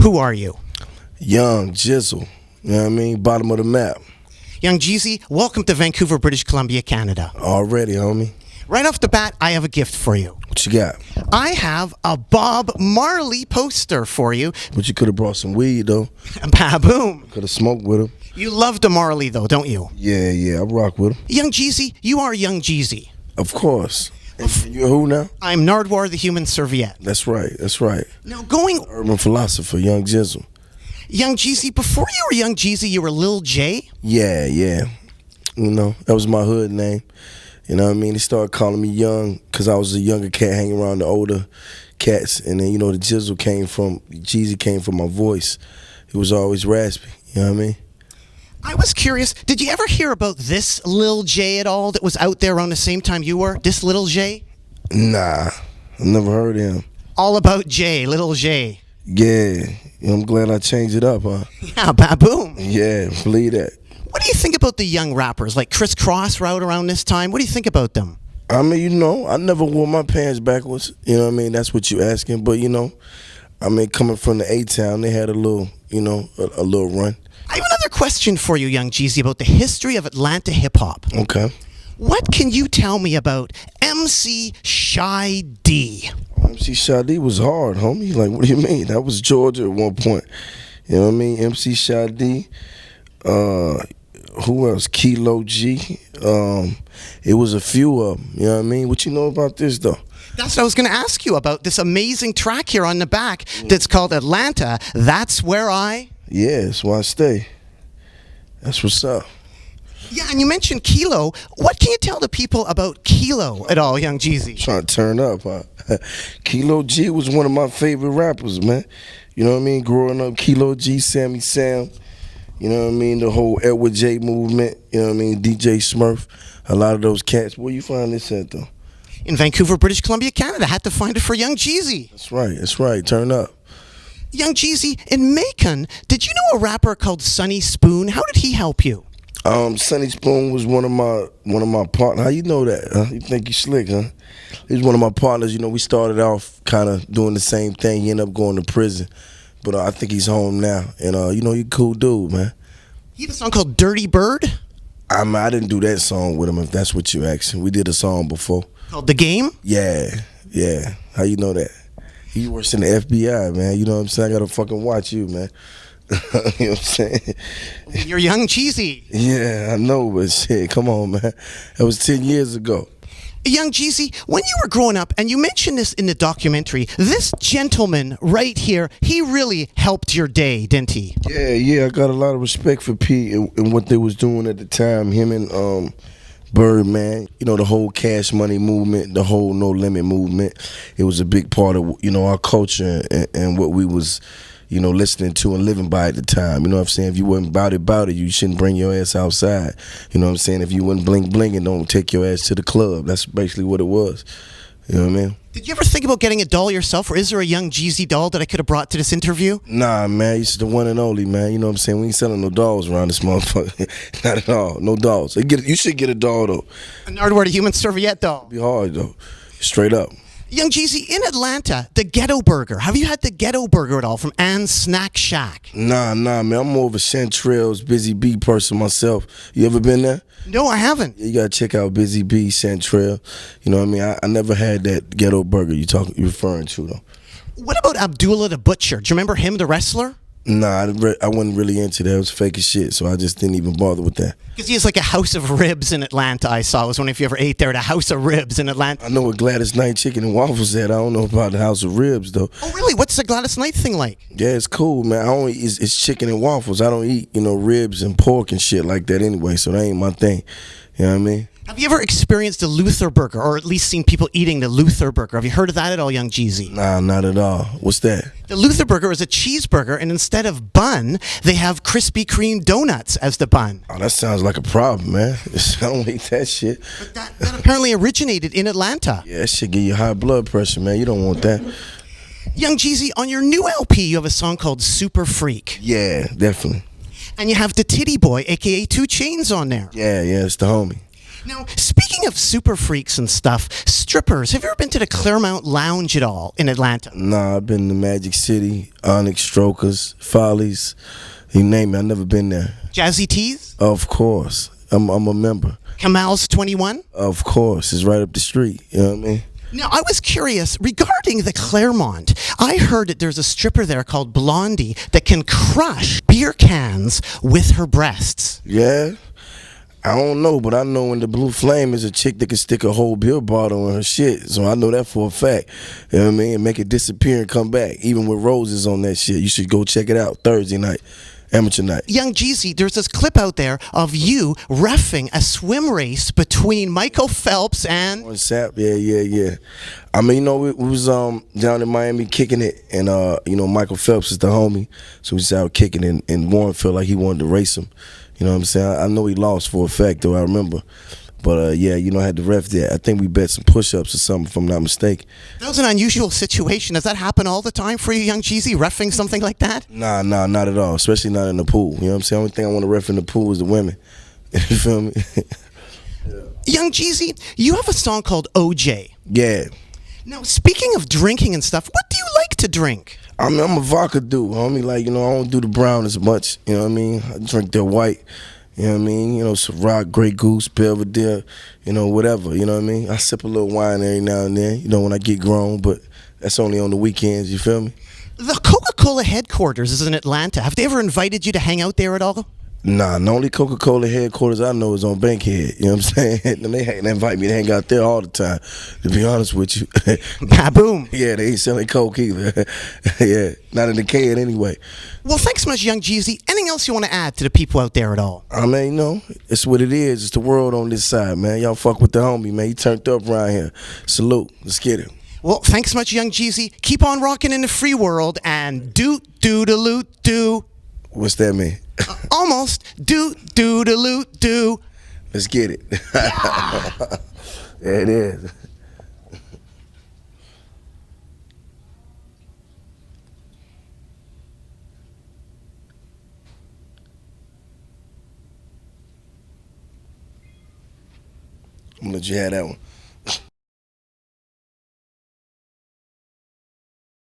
Who are you? Young Jizzle, you know what I mean? Bottom of the map. Young Jeezy, welcome to Vancouver, British Columbia, Canada. Already, homie. Right off the bat, I have a gift for you. What you got? I have a Bob Marley poster for you. But you could have brought some weed, though. Ba-boom. Could have smoked with him. You love the Marley, though, don't you? Yeah, I rock with him. Young Jeezy, you are Young Jeezy. Of course. And you who now? I'm Nardwuar, the human serviette. That's right. Now, going... Urban philosopher, Young Jizzle. Young Jeezy, before you were Young Jeezy, you were Lil J? Yeah. You know, that was my hood name. You know what I mean? They started calling me Young because I was a younger cat hanging around the older cats. And then, you know, the Jeezy came from my voice. It was always raspy. You know what I mean? I was curious, did you ever hear about this Lil J at all that was out there around the same time you were? This Lil J? Nah, I never heard of him. All about J, Lil J. Yeah, I'm glad I changed it up, huh? Yeah, ba-boom. Yeah, believe that. What do you think about the young rappers like Criss Cross were out around this time? What do you think about them? I mean, you know, I never wore my pants backwards. You know what I mean? That's what you asking. But, you know, I mean, coming from the A-Town, they had a little, you know, a little run. I have another question for you, Young Jeezy, about the history of Atlanta hip-hop. Okay. What can you tell me about MC Shy D? MC Shy D was hard, homie. Like, what do you mean? That was Georgia at one point. You know what I mean? MC Shy D. Who else? Kilo G. It was a few of them. You know what I mean? What you know about this, though? That's what I was going to ask you about, this amazing track here on the back that's called Atlanta. That's where I... Yeah, that's where I stay. That's what's up. Yeah, and you mentioned Kilo. What can you tell the people about Kilo at all, Young Jeezy? Trying to turn up, huh? Kilo G was one of my favorite rappers, man. You know what I mean? Growing up, Kilo G, Sammy Sam. You know what I mean? The whole Edward J movement. You know what I mean? DJ Smurf. A lot of those cats. Where you find this at, though? In Vancouver, British Columbia, Canada. Had to find it for Young Jeezy. That's right. Turn up. Young Jeezy, in Macon, did you know a rapper called Sonny Spoon? How did he help you? Sonny Spoon was one of my partners. How you know that? Huh? You think you slick, huh? He was one of my partners. You know, we started off kind of doing the same thing. He ended up going to prison, but I think he's home now. And you know, he's a cool dude, man. He had a song called Dirty Bird? I didn't do that song with him, if that's what you're asking. We did a song before. Called The Game? Yeah. How you know that? He works in the FBI, man. You know what I'm saying? I gotta fucking watch you, man. You know what I'm saying? You're Young Jeezy. Yeah, I know, but shit, come on, man. That was 10 years ago. Young Jeezy, when you were growing up, and you mentioned this in the documentary, this gentleman right here, he really helped your day, didn't he? Yeah, I got a lot of respect for P and what they was doing at the time. Him and Birdman, you know, the whole Cash Money movement, the whole No Limit movement. It was a big part of, you know, our culture and what we was, you know, listening to and living by at the time. You know what I'm saying? If you wasn't about it, you shouldn't bring your ass outside. You know what I'm saying? If you wasn't bling, don't take your ass to the club. That's basically what it was. You know what I mean? Did you ever think about getting a doll yourself, or is there a Young Jeezy doll that I could have brought to this interview? Nah, man, it's the one and only, man. You know what I'm saying? We ain't selling no dolls around this motherfucker. Not at all. No dolls. You should get a doll, though. A Nardwuar, the human serviette doll. It'd be hard, though. Straight up. Young Jeezy, in Atlanta, the Ghetto Burger. Have you had the Ghetto Burger at all from Ann's Snack Shack? Nah, man. I'm more of a Chanterelles, Busy Bee person myself. You ever been there? No, I haven't. You gotta check out Busy Bee, Chanterelle. You know what I mean? I never had that Ghetto Burger you're referring to, though. What about Abdullah the Butcher? Do you remember him, the wrestler? Nah, I wasn't really into that. It was fake as shit, so I just didn't even bother with that. Because he has like a House of Ribs in Atlanta, I saw. I was wondering if you ever ate there at a House of Ribs in Atlanta. I know what Gladys Knight Chicken and Waffles at. I don't know about the House of Ribs, though. Oh, really? What's the Gladys Knight thing like? Yeah, it's cool, man. I only it's chicken and waffles. I don't eat, you know, ribs and pork and shit like that anyway, so that ain't my thing. You know what I mean? Have you ever experienced the Luther Burger, or at least seen people eating the Luther Burger? Have you heard of that at all, Young Jeezy? Nah, not at all. What's that? The Luther Burger is a cheeseburger, and instead of bun, they have Krispy Kreme donuts as the bun. Oh, that sounds like a problem, man. I don't eat that shit. But that apparently originated in Atlanta. Yeah, that shit give you high blood pressure, man. You don't want that. Young Jeezy, on your new LP, you have a song called Super Freak. Yeah, definitely. And you have the Titty Boy, a.k.a. 2 Chainz, on there. Yeah, it's the homie. Now, speaking of super freaks and stuff, strippers, have you ever been to the Claremont Lounge at all in Atlanta? Nah, I've been to Magic City, Onyx Strokers, Follies, you name it. I've never been there. Jazzy Tees? Of course, I'm a member. Kamal's 21? Of course, it's right up the street. You know what I mean? Now, I was curious regarding the Claremont. I heard that there's a stripper there called Blondie that can crush beer cans with her breasts. Yeah. I don't know, but I know in the Blue Flame is a chick that can stick a whole beer bottle in her shit. So I know that for a fact. You know what I mean? And make it disappear and come back. Even with roses on that shit. You should go check it out Thursday night. Amateur night. Young Jeezy, there's this clip out there of you reffing a swim race between Michael Phelps and... On Sap, yeah. I mean, you know, we was down in Miami kicking it, and you know, Michael Phelps is the homie, so we was out kicking it, and Warren felt like he wanted to race him. You know what I'm saying? I know he lost for a fact, though, I remember. But, yeah, you know, I had to ref that. I think we bet some push-ups or something, if I'm not mistaken. That was an unusual situation. Does that happen all the time for you, Young Jeezy, reffing something like that? Nah, not at all, especially not in the pool. You know what I'm saying? The only thing I want to ref in the pool is the women. You feel me? Young Jeezy, you have a song called OJ. Yeah. Now, speaking of drinking and stuff, what do you like to drink? I mean, I'm a vodka dude, homie. Like, you know, I don't do the brown as much. You know what I mean? I drink the white. You know what I mean? You know, Ciroc, Grey Goose, Belvedere, you know, whatever. You know what I mean? I sip a little wine every now and then, you know, when I get grown, but that's only on the weekends, you feel me? The Coca-Cola headquarters is in Atlanta. Have they ever invited you to hang out there at all? Nah, the only Coca-Cola headquarters I know is on Bankhead. You know what I'm saying? And they invite me to hang out there all the time, to be honest with you. Baboom. Yeah, they ain't selling Coke either. Yeah, not in the can anyway. Well, thanks so much, Young Jeezy. Anything else you want to add to the people out there at all? I mean, you know, it's what it is. It's the world on this side, man. Y'all fuck with the homie, man. He turned up around here. Salute. Let's get it. Well, thanks so much, Young Jeezy. Keep on rocking in the free world and do. What's that mean? Almost. Do. Let's get it. There it is. I'm gonna let you have that one.